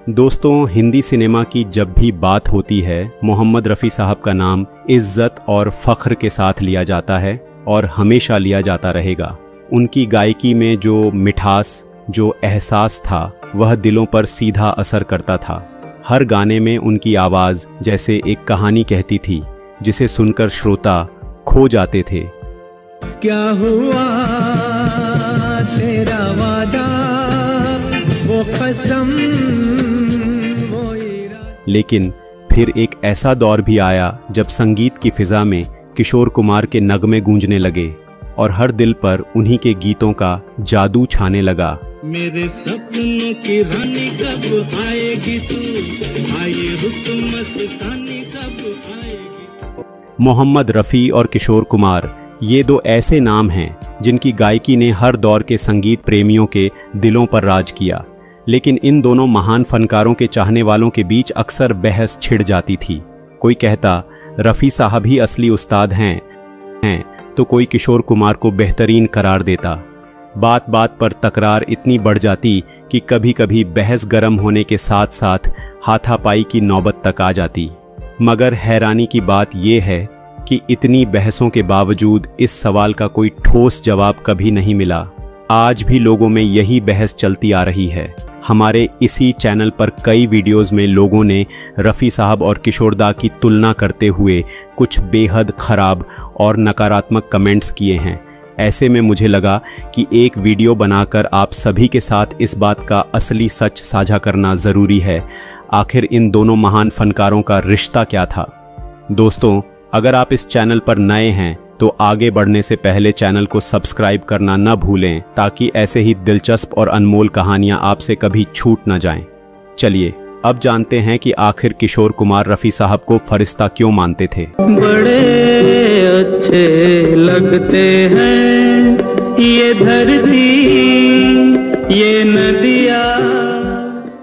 दोस्तों, हिंदी सिनेमा की जब भी बात होती है मोहम्मद रफ़ी साहब का नाम इज्जत और फ़ख्र के साथ लिया जाता है और हमेशा लिया जाता रहेगा। उनकी गायकी में जो मिठास, जो एहसास था, वह दिलों पर सीधा असर करता था। हर गाने में उनकी आवाज़ जैसे एक कहानी कहती थी, जिसे सुनकर श्रोता खो जाते थे। क्या हुआ तेरा वादा, वो कसम, वो इरादा। लेकिन फिर एक ऐसा दौर भी आया जब संगीत की फिजा में किशोर कुमार के नगमे गूंजने लगे और हर दिल पर उन्हीं के गीतों का जादू छाने लगा। मेरे सपनों की रानी कब आएगी तू, आए रुत मस्तानी कब आएगी। मोहम्मद रफ़ी और किशोर कुमार ये दो ऐसे नाम हैं जिनकी गायकी ने हर दौर के संगीत प्रेमियों के दिलों पर राज किया। लेकिन इन दोनों महान फनकारों के चाहने वालों के बीच अक्सर बहस छिड़ जाती थी। कोई कहता रफ़ी साहब ही असली उस्ताद हैं, तो कोई किशोर कुमार को बेहतरीन करार देता। बात बात पर तकरार इतनी बढ़ जाती कि कभी कभी बहस गर्म होने के साथ साथ हाथापाई की नौबत तक आ जाती। मगर हैरानी की बात यह है कि इतनी बहसों के बावजूद इस सवाल का कोई ठोस जवाब कभी नहीं मिला। आज भी लोगों में यही बहस चलती आ रही है। हमारे इसी चैनल पर कई वीडियोस में लोगों ने रफ़ी साहब और किशोर दा की तुलना करते हुए कुछ बेहद ख़राब और नकारात्मक कमेंट्स किए हैं। ऐसे में मुझे लगा कि एक वीडियो बनाकर आप सभी के साथ इस बात का असली सच साझा करना ज़रूरी है। आखिर इन दोनों महान फनकारों का रिश्ता क्या था? दोस्तों, अगर आप इस चैनल पर नए हैं तो आगे बढ़ने से पहले चैनल को सब्सक्राइब करना न भूलें, ताकि ऐसे ही दिलचस्प और अनमोल कहानियां आपसे कभी छूट न जाएं। चलिए अब जानते हैं कि आखिर किशोर कुमार रफ़ी साहब को फरिश्ता क्यों मानते थे। बड़े अच्छे लगते हैं ये धरती, ये नदियाँ।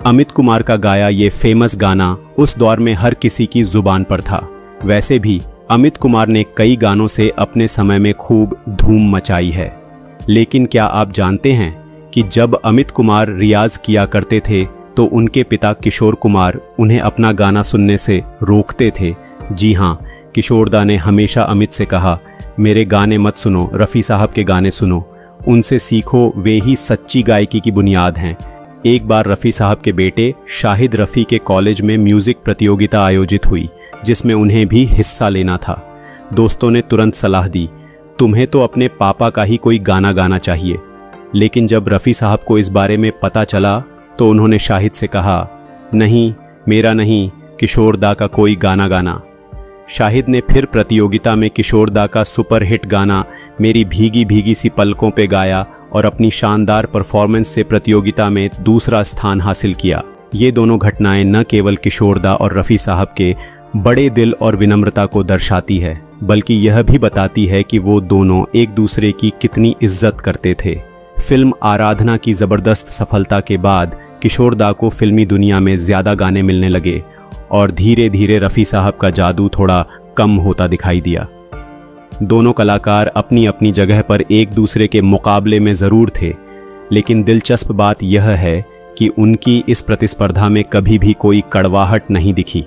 अमित कुमार का गाया ये फेमस गाना उस दौर में हर किसी की जुबान पर था। वैसे भी अमित कुमार ने कई गानों से अपने समय में खूब धूम मचाई है। लेकिन क्या आप जानते हैं कि जब अमित कुमार रियाज किया करते थे तो उनके पिता किशोर कुमार उन्हें अपना गाना सुनने से रोकते थे। जी हाँ, किशोर दा ने हमेशा अमित से कहा, मेरे गाने मत सुनो, रफ़ी साहब के गाने सुनो, उनसे सीखो, वे ही सच्ची गायकी की बुनियाद हैं। एक बार रफ़ी साहब के बेटे शाहिद रफ़ी के कॉलेज में म्यूज़िक प्रतियोगिता आयोजित हुई, जिसमें उन्हें भी हिस्सा लेना था। दोस्तों ने तुरंत सलाह दी, तुम्हें तो अपने पापा का ही कोई गाना गाना चाहिए। लेकिन जब रफ़ी साहब को इस बारे में पता चला तो उन्होंने शाहिद से कहा, नहीं, मेरा नहीं, किशोर दा का कोई गाना गाना। शाहिद ने फिर प्रतियोगिता में किशोर दा का सुपरहिट गाना मेरी भीगी भीगी सी पलकों पे गाया और अपनी शानदार परफॉर्मेंस से प्रतियोगिता में दूसरा स्थान हासिल किया। ये दोनों घटनाएं न केवल किशोर दा और रफ़ी साहब के बड़े दिल और विनम्रता को दर्शाती है, बल्कि यह भी बताती है कि वो दोनों एक दूसरे की कितनी इज्जत करते थे। फिल्म आराधना की ज़बरदस्त सफलता के बाद किशोर दा को फिल्मी दुनिया में ज़्यादा गाने मिलने लगे और धीरे धीरे रफ़ी साहब का जादू थोड़ा कम होता दिखाई दिया। दोनों कलाकार अपनी अपनी जगह पर एक दूसरे के मुकाबले में ज़रूर थे, लेकिन दिलचस्प बात यह है कि उनकी इस प्रतिस्पर्धा में कभी भी कोई कड़वाहट नहीं दिखी,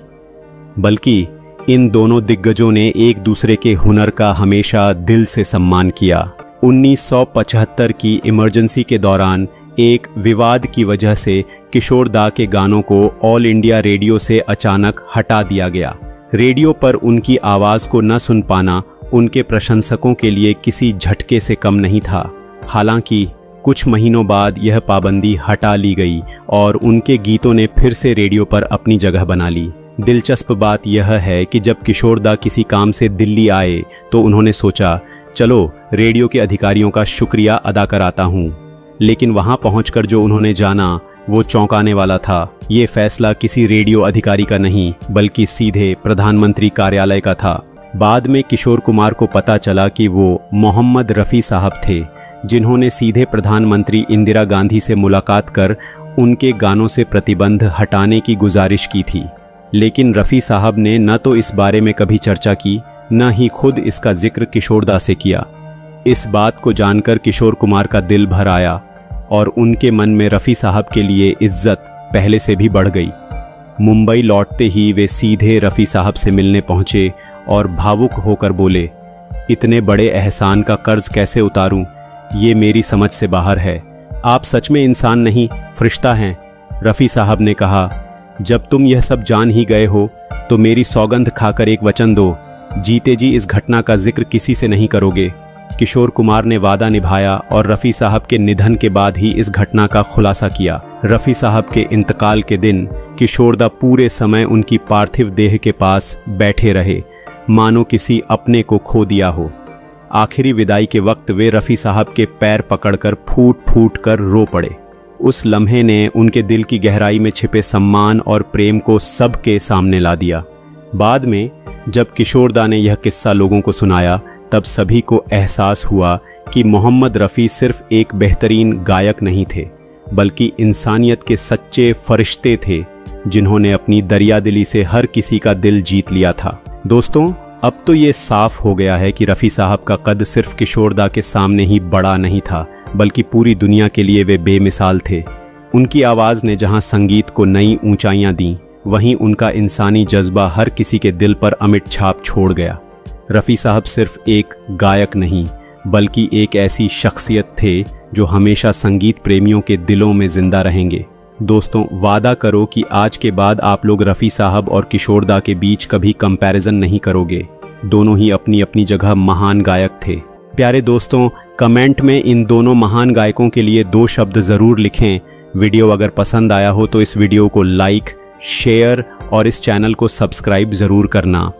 बल्कि इन दोनों दिग्गजों ने एक दूसरे के हुनर का हमेशा दिल से सम्मान किया। 1975 की इमरजेंसी के दौरान एक विवाद की वजह से किशोर दा के गानों को ऑल इंडिया रेडियो से अचानक हटा दिया गया। रेडियो पर उनकी आवाज़ को न सुन पाना उनके प्रशंसकों के लिए किसी झटके से कम नहीं था। हालांकि कुछ महीनों बाद यह पाबंदी हटा ली गई और उनके गीतों ने फिर से रेडियो पर अपनी जगह बना ली। दिलचस्प बात यह है कि जब किशोर दा किसी काम से दिल्ली आए तो उन्होंने सोचा, चलो रेडियो के अधिकारियों का शुक्रिया अदा कराता हूँ। लेकिन वहाँ पहुँचकर जो उन्होंने जाना वो चौंकाने वाला था। ये फैसला किसी रेडियो अधिकारी का नहीं, बल्कि सीधे प्रधानमंत्री कार्यालय का था। बाद में किशोर कुमार को पता चला कि वो मोहम्मद रफ़ी साहब थे, जिन्होंने सीधे प्रधानमंत्री इंदिरा गांधी से मुलाकात कर उनके गानों से प्रतिबंध हटाने की गुजारिश की थी। लेकिन रफ़ी साहब ने न तो इस बारे में कभी चर्चा की, न ही खुद इसका जिक्र किशोर दा से किया। इस बात को जानकर किशोर कुमार का दिल भर आया और उनके मन में रफ़ी साहब के लिए इज्जत पहले से भी बढ़ गई। मुंबई लौटते ही वे सीधे रफ़ी साहब से मिलने पहुंचे और भावुक होकर बोले, इतने बड़े एहसान का कर्ज कैसे उतारूं, ये मेरी समझ से बाहर है। आप सच में इंसान नहीं, फरिश्ता हैं। रफ़ी साहब ने कहा, जब तुम यह सब जान ही गए हो तो मेरी सौगंध खाकर एक वचन दो, जीते जी इस घटना का जिक्र किसी से नहीं करोगे। किशोर कुमार ने वादा निभाया और रफ़ी साहब के निधन के बाद ही इस घटना का खुलासा किया। रफ़ी साहब के इंतकाल के दिन किशोरदा पूरे समय उनकी पार्थिव देह के पास बैठे रहे, मानो किसी अपने को खो दिया हो। आखिरी विदाई के वक्त वे रफ़ी साहब के पैर पकड़कर फूट फूट कर रो पड़े। उस लम्हे ने उनके दिल की गहराई में छिपे सम्मान और प्रेम को सबके सामने ला दिया। बाद में जब किशोरदा ने यह किस्सा लोगों को सुनाया, तब सभी को एहसास हुआ कि मोहम्मद रफ़ी सिर्फ एक बेहतरीन गायक नहीं थे, बल्कि इंसानियत के सच्चे फरिश्ते थे, जिन्होंने अपनी दरियादिली से हर किसी का दिल जीत लिया था। दोस्तों, अब तो ये साफ हो गया है कि रफ़ी साहब का कद सिर्फ किशोरदा के सामने ही बड़ा नहीं था, बल्कि पूरी दुनिया के लिए वे बेमिसाल थे। उनकी आवाज़ ने जहां संगीत को नई ऊंचाइयां दी, वहीं उनका इंसानी जज्बा हर किसी के दिल पर अमिट छाप छोड़ गया। रफ़ी साहब सिर्फ एक गायक नहीं, बल्कि एक ऐसी शख्सियत थे जो हमेशा संगीत प्रेमियों के दिलों में जिंदा रहेंगे। दोस्तों, वादा करो कि आज के बाद आप लोग रफ़ी साहब और किशोरदा के बीच कभी कंपैरिजन नहीं करोगे। दोनों ही अपनी अपनी जगह महान गायक थे। प्यारे दोस्तों, कमेंट में इन दोनों महान गायकों के लिए 2 शब्द ज़रूर लिखें। वीडियो अगर पसंद आया हो तो इस वीडियो को लाइक, शेयर और इस चैनल को सब्सक्राइब ज़रूर करना।